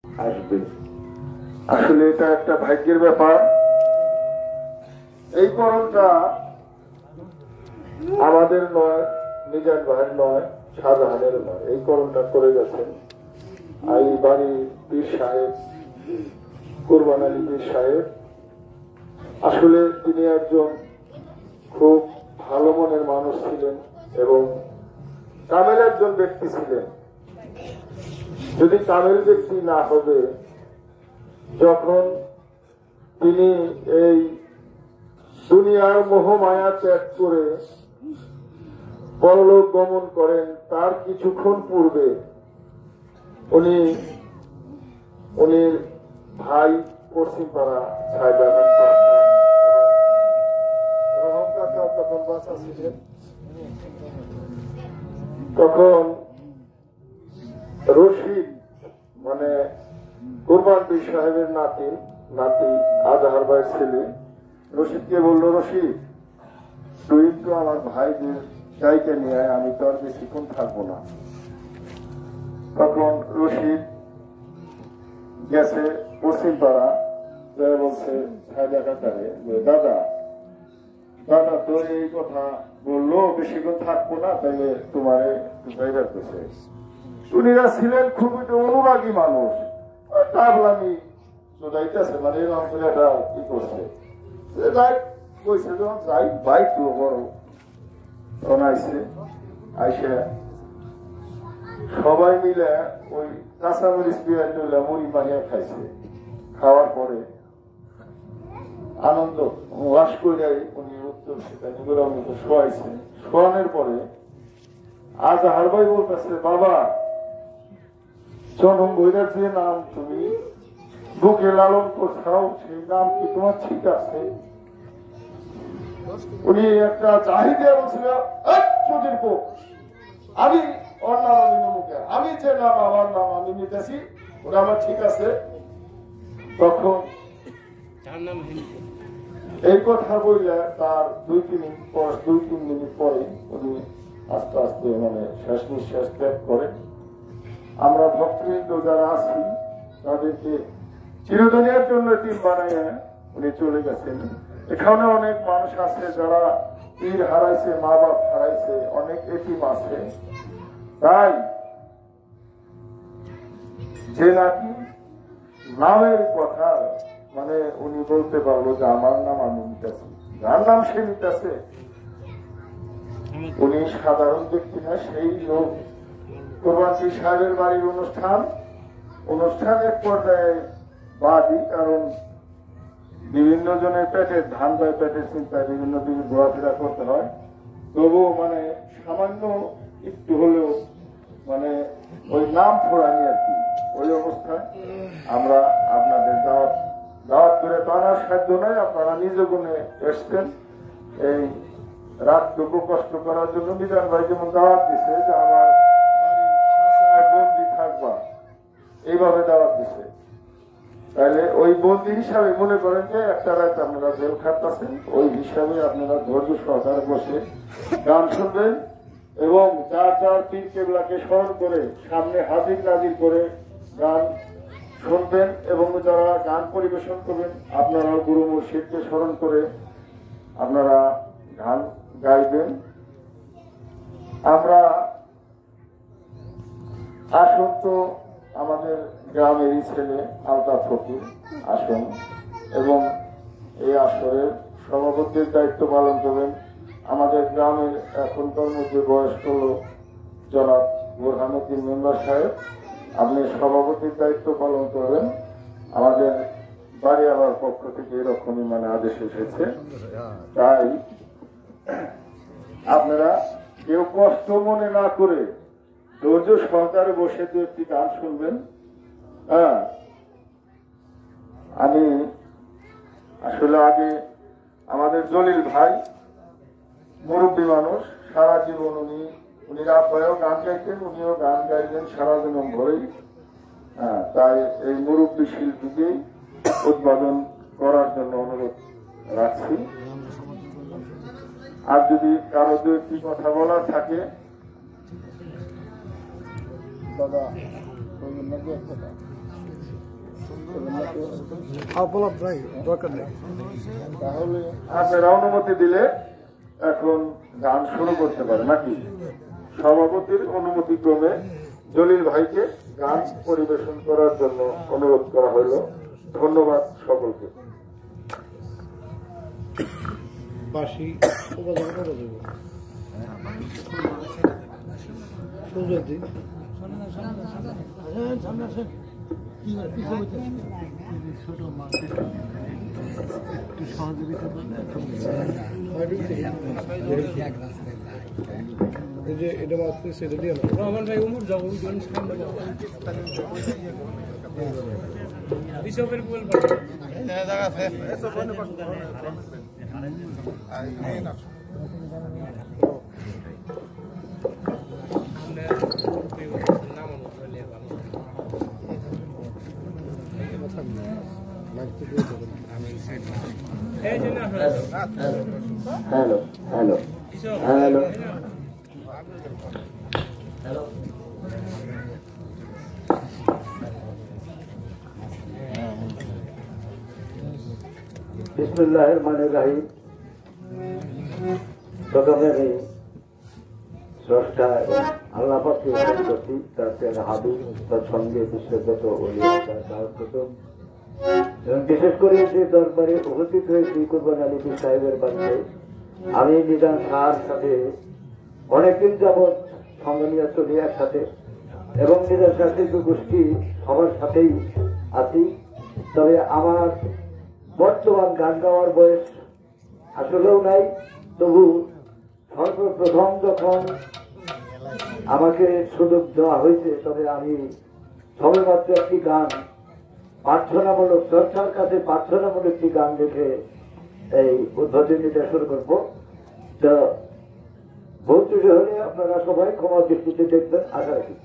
আসবে। আসলে এটা একটা ভাগ্যের ব্যাপার। এই করণটা আমাদের নয়, মিজান ভাইয়ের নয়, শাহজাহানের নয়, এই করণটা করে গেছেন এই বাড়ির পীর সাহেব, কুরবান আলী পীর সাহেব। আসলে তিনি একজন খুব ভালো মনের মানুষ ছিলেন এবং কামেল একজন ব্যক্তি ছিলেন। যদি কামেল ব্যক্তি না হবে, যখন তিনি এই দুনিয়ার মোহমায়া ত্যাগ করে পরলোক গমন করেন, তার কিছুক্ষণ পূর্বে উনি ভাই পশ্চিমপাড়া রহম কাকা তখন বাঁচা ছিলেন। তখন রশিদ মানে কুরবান পীর সাহেবের নাতি আজহার ভাইয়ের ছেলে রশিদকে বলল, রশিদ তুই তো আমার ভাইদের গাইকে নিয়ে, আমি তো আর বেশিক্ষণ থাকবো না। তখন রশিদ গেছে পশ্চিমপাড়া, বলছে সাহেবা কাকারে, দাদা তো এই কথা বললো, বেশিক্ষণ থাকবো না, তাইলে তোমারে যাইতেছে। উনিরা ছিলেন খুবই অনুরাগী মানুষ, টাবলামি চোদাইতেছে, মানে এরকম করে একটা কি করছে, কইছে যখন যাই ভাই তো বড়। তখন আইসে সবাই মিলে ওই কাঁচামরিচ পেঁয়াজ মুড়ি মাখিয়ে খাইছে। খাওয়ার পরে আনন্দ ওয়াশ করে উনি উত্তর সেখানে শোয়াইছে। শোয়ানোর পরে আজহার ভাই বলতেছে, বাবা জনম বইরার যে নাম তুমি বুকে লালন করছাও, সেই নাম কি তোমার ঠিক আছে? উনি একটা চাহিদা বলছিল, আমি ওর নাম আমি মুখে, আমি যে নাম আমার নাম আমি নিতেছি, ওটা আমার ঠিক আছে। তখন এই কথা বললে তার 2-3 মিনিট পরে উনি আস্তে আস্তে মানে শেষ নিঃশ্বাস ত্যাগ করেন। আমরা ভক্তবৃন্দ যারা আছি তাদেরকে চিরদিনের জন্য টিম বানাইয়া উনি চলে গেছেন। এখানে অনেক মানুষ আছে যারা পীর হারাইছে, মা বাপ হারাইছে, অনেক এতিম আছে। তাই যে নাকি নামের কথা মানে উনি বলতে পারলো যে আমার নাম আমি নিতেছি, যার নাম সে নিতেছে, উনি সাধারণ ব্যক্তি না, সেই লোক। কুরবান পীর সাহেবের বাড়ির অনুষ্ঠানের পর্যায়ে বাদই, কারণ বিভিন্ন জনের পেটের ধান পায়, পেটের চিন্তায় বিভিন্ন দিকে ঘোরাফেরা করতে হয়। তবুও মানে সামান্য একটু হলেও মানে ওই নাম ফোড়ানি আর কি, ওই অবস্থায় আমরা আপনাদের দাওয়াত করে তো আনার সাধ্য নয়, আপনারা নিজ গুণে এসছেন। এই রাতটুকু কষ্ট করার জন্য মিজান ভাই যেমন দাওয়াত দিছে যে আমার বন্দি থাকবা, এইভাবে দাওয়াত দিছে। তাহলে ওই বন্দি হিসাবে মনে করেন যে একটা রাত আপনারা জেল খাটতেছেন, ওই হিসাবে আপনারা ধৈর্য সহকারে বসে গান শুনবেন এবং যার পীর কেবলাকে স্মরণ করে সামনে হাজির নাজির করে গান শুনবেন এবং যারা গান পরিবেশন করবেন আপনারা গুরু মুর্শিদকে স্মরণ করে আপনারা গান গাইবেন। আমরা আসুন তো আমাদের গ্রামেরই ছেলে আলতাফ ফকির আসুন এবং এই আসরের সভাপতির দায়িত্ব পালন করবেন। আমাদের গ্রামের এখনকার মধ্যে বয়স্ক লোক জনাব বোরহানুদ্দিন মেম্বার সাহেব, আপনি সভাপতির দায়িত্ব পালন করবেন। আমাদের বাড়ি আবার পক্ষ থেকে এরকমই মানে আদেশ এসেছে। তাই আপনারা কেউ কষ্ট মনে না করে ধৈর্য সহকারে বসে 2-1টি গান শুনবেন। হ্যাঁ, আমি আসলে আগে আমাদের জলিল ভাই মুরব্বী মানুষ, সারা জীবন উনি রাত গান গাইতেন, উনিও গান গাইতেন সারা জীবন ভরেই। হ্যাঁ, তাই এই মুরব্বী শিল্পীকে উদ্বোধন করার জন্য অনুরোধ রাখছি। আর যদি কারো 2-1টি কথা বলার থাকে দাদা দরকার নেই। তাহলে আপনারা অনুমতি দিলে এখন গান শুরু করতে পারে নাকি? সভাপতির অনুমতি ক্রমে জলিল ভাইকে গান পরিবেশন করার জন্য অনুরোধ করা হইল। ধন্যবাদ সকলকে। এটা মাত্র সেটা দিয়ে রহমান ভাই উমর যাবো বিশপের গোল হ্যালো হ্যালো হ্যালো বিসমিল্লাহির রহমানির রহিম। প্রথমে আমি স্রষ্টা আল্লাহ পাককে অনুরোধ করছি, তার প্রিয় হাবিব, তার সঙ্গে বিশ্বের যত ওলিয়া তার প্রথম এবং বিশেষ করে যে দরবারে উপস্থিত হয়েছি কুরবান আলী পীর সাহেবের বাড়িতে। আমি নিজাম শাহর সাথে অনেকদিন যাবৎ সঙ্গে নিয়ে চলি একসাথে, এবং নিজাম শাহ শিল্পী গোষ্ঠী সবার সাথেই আছি। তবে আমার বর্তমান গান গাওয়ার বয়স আসলেও নাই, তবু সর্বপ্রথম যখন আমাকে সুযোগ দেওয়া হয়েছে, তবে আমি সবেমাত্র একটি গান প্রার্থনামূলক, চর্চার কাছে প্রার্থনামূলক একটি গান দেখে এই উদ্বোধনীটা শুরু করবো। তো ভুল ত্রুটি হলে আপনারা সবাই ক্ষমা দৃষ্টিতে দেখবেন, আশা রাখি।